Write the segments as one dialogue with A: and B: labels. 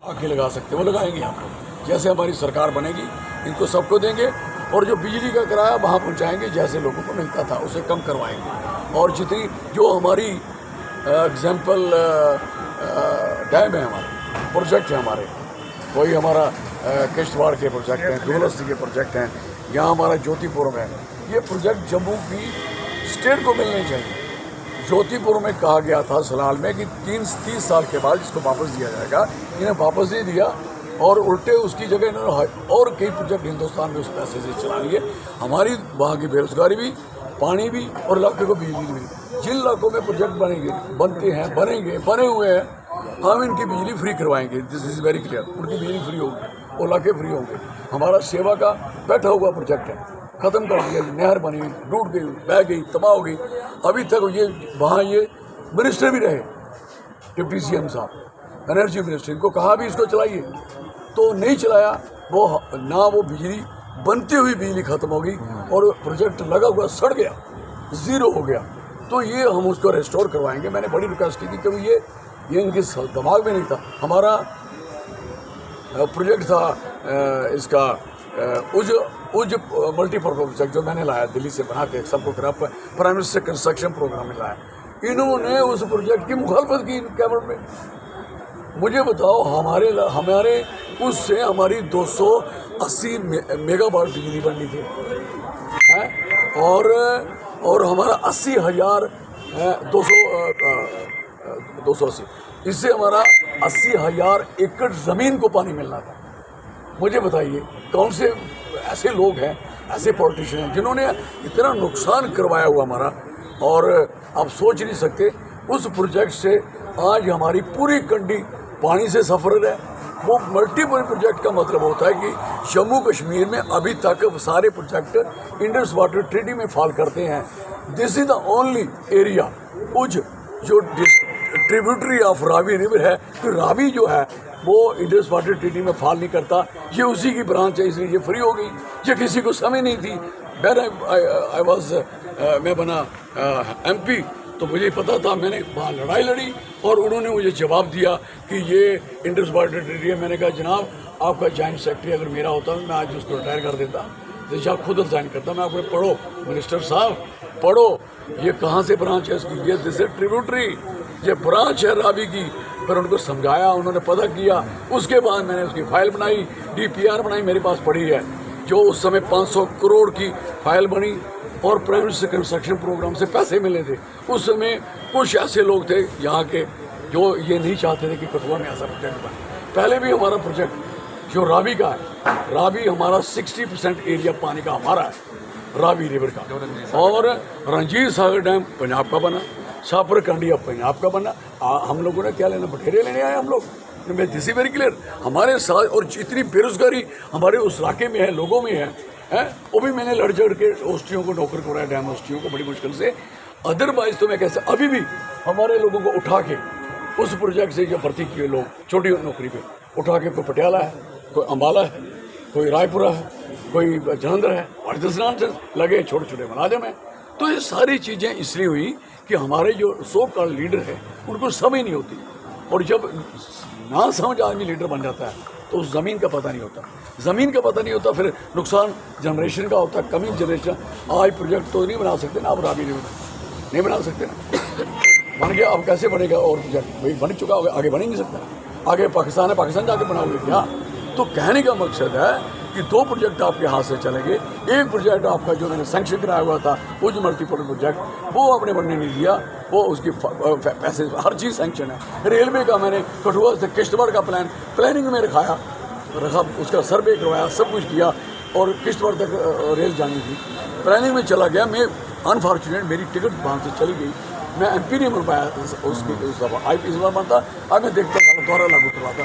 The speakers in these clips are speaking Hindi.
A: आके लगा सकते, वो लगाएंगे आपको। जैसे हमारी सरकार बनेगी इनको सबको देंगे, और जो बिजली का किराया वहाँ पहुँचाएंगे जैसे लोगों को मिलता था उसे कम करवाएंगे। और जितनी जो हमारी एग्जाम्पल डैम है, हमारे प्रोजेक्ट है, हमारे कोई हमारा किश्तवाड़ के प्रोजेक्ट हैं, दूलस्ती के प्रोजेक्ट हैं, यहाँ हमारा ज्योतिपुर में, ये प्रोजेक्ट जम्मू की स्टेट को मिलने चाहिए। ज्योतिपुर में कहा गया था सलाल में कि 30 साल के बाद इसको वापस दिया जाएगा, इन्हें वापस नहीं दिया, और उल्टे उसकी जगह इन्होंने और कई प्रोजेक्ट हिंदुस्तान में उस पैसे से चला लिए। हमारी वहाँ की बेरोजगारी भी, पानी भी, और इलाके को बिजली भी। जिन इलाकों में प्रोजेक्ट बनते हैं, बनेंगे, बने हुए हैं, हम इनकी बिजली फ्री करवाएंगे। This is very clear. उनकी बिजली फ्री होगी, वो इलाके फ्री होंगे। हमारा सेवा का बैठा हुआ प्रोजेक्ट है, ख़त्म कर दिया। नहर बनी, टूट गई, बह गई, तबाह हो गई। अभी तक ये वहाँ ये मिनिस्टर भी रहे, डिप्टी CM साहब, एनर्जी मिनिस्टर, इनको कहा भी इसको चलाइए तो नहीं चलाया। वो ना वो बिजली, बनती हुई बिजली ख़त्म हो गई, और प्रोजेक्ट लगा हुआ सड़ गया, ज़ीरो हो गया। तो ये हम उसको रेस्टोर करवाएंगे। मैंने बड़ी रिक्वेस्ट की थी, क्योंकि ये इनके दिमाग में नहीं था। हमारा प्रोजेक्ट था इसका उज मल्टीपर्पज़ प्रोजेक्ट, जो मैंने लाया दिल्ली से बना के, सबको प्राइम मिनिस्टर कंस्ट्रक्शन प्रोग्राम में लाया। इन्होंने उस प्रोजेक्ट की मुखालफत की कैबिनेट में। मुझे बताओ, हमारे उससे हमारी 280 मेगावाट बिजली बननी थी, और हमारा 80,000 280, इससे हमारा 80,000 एकड़ ज़मीन को पानी मिलना था। मुझे बताइए, कौन से ऐसे लोग हैं, ऐसे पॉलिटिशियन हैं जिन्होंने इतना नुकसान करवाया हुआ हमारा। और आप सोच नहीं सकते, उस प्रोजेक्ट से आज हमारी पूरी कंट्री पानी से सफ़र है। वो मल्टीपल प्रोजेक्ट का मतलब होता है कि जम्मू कश्मीर में अभी तक सारे प्रोजेक्ट इंडस वाटर ट्रीटी में फॉल करते हैं। This is the only area उज जो ट्रिब्यूटरी ऑफ रावी रिवर है, तो रावी जो है वो इंडस वाटर ट्रीटी में फॉल नहीं करता। ये उसी की ब्रांच है, इसलिए ये फ्री हो गई। ये किसी को समझ नहीं थी। मैं बना MP, तो मुझे पता था, मैंने वहाँ लड़ाई लड़ी, और उन्होंने मुझे जवाब दिया कि ये इंडस वाटर ट्रीटी है। मैंने कहा, जनाब आपका जॉइंट सेक्रेटरी अगर मेरा होता तो मैं आज उसको रिटायर कर देता, जैसे आप खुद रिजाइन करता। मैं आपको पढ़ो मिनिस्टर साहब, पढ़ो ये कहाँ से ब्रांच है इसकी, ये दिस ट्रिब्यूटरी, ये ब्रांच है रावी की। फिर उनको समझाया, उन्होंने पता किया। उसके बाद मैंने उसकी फ़ाइल बनाई, DPR बनाई, मेरे पास पड़ी है, जो उस समय 500 करोड़ की फाइल बनी, और प्राइम मिनिस्टर कंस्ट्रक्शन प्रोग्राम से पैसे मिले थे। उस समय कुछ ऐसे लोग थे यहाँ के जो ये नहीं चाहते थे कि कठुआ में ऐसा प्रोजेक्ट बने। पहले भी हमारा प्रोजेक्ट जो रावी का है, रावी हमारा 60% एरिया पानी का हमारा है, रावी रिवर का। और रंजीत सागर डैम पंजाब का बना, शाहपुर कंडी अब पंजाब का बना। हम लोगों ने क्या लेना, बटेरे लेने आए हम लोग। मैं दिस इज वेरी क्लियर। हमारे साथ, और जितनी बेरोजगारी हमारे उस इलाके में है, लोगों में है, वो भी मैंने लड़ जड़ के ओस्टियों को नौकर कराया, डैम ओस्टियों को बड़ी मुश्किल से। अदरवाइज तो मैं कैसे, अभी भी हमारे लोगों को उठा के उस प्रोजेक्ट से जो भर्ती किए लोग छोटी नौकरी पे उठा के, कोई पटियाला है, कोई अम्बाला है, कोई रायपुरा है, कोई जलंधर है, और राजस्थान से लगे छोटे छोटे मुलाजिम हैं। तो ये सारी चीज़ें इसलिए हुई कि हमारे जो सो कॉल्ड लीडर है उनको समझ नहीं होती, और जब ना समझ आदमी लीडर बन जाता है तो उस ज़मीन का पता नहीं होता। ज़मीन का पता नहीं होता, फिर नुकसान जनरेशन का होता है, कमी जनरेशन। आज प्रोजेक्ट तो नहीं बना सकते ना, अब रावी नहीं बना सकते ना, बन गया, अब कैसे बनेगा? और प्रोजेक्ट भाई बन चुका होगा, आगे बन ही नहीं सकता। आगे पाकिस्तान है, पाकिस्तान जाके बनाओगे क्या? तो कहने का मकसद है कि 2 प्रोजेक्ट आपके हाथ से चलेंगे। एक प्रोजेक्ट आपका जो मैंने सैंक्शन कराया हुआ था, वो जो मल्टीपल प्रोजेक्ट, वो आपने बनने नहीं दिया, वो उसकी पैसे हर चीज़ सैंक्शन है। रेलवे का मैंने कठुआ से किश्तवाड़ का प्लानिंग में रखा, उसका सर्वे करवाया, सब कुछ किया, और किश्तवाड़ तक रेल जानी थी, प्लानिंग में चला गया। मैं अनफॉर्चुनेट, मेरी टिकट वहाँ से चली गई, मैं MP नहीं बन पाया उसकी IP इस बार बनता, अब मैं देखता था दोबारा लागू करवाता।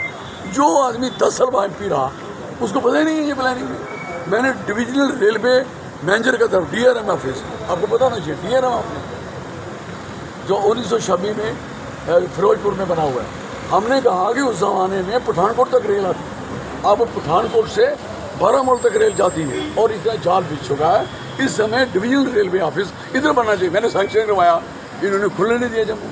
A: जो आदमी 10 साल MP रहा उसको पता ही नहीं है ये प्लानिंग में। मैंने डिविजनल रेलवे मैनेजर का तरफ DRM ऑफिस, आपको पता होना चाहिए, DRM ऑफिस जो 1926 में फिरोजपुर में बना हुआ है। हमने कहा कि उस ज़माने में पठानकोट तक रेल आती, अब पठानकोट से बारामूला तक रेल जाती है, और इतना जाल बिछ चुका है। इस समय डिविजनल रेलवे ऑफिस इधर बनना चाहिए। मैंने सैंक्शन करवाया, इन्होंने खुलने नहीं दिया जम्मू।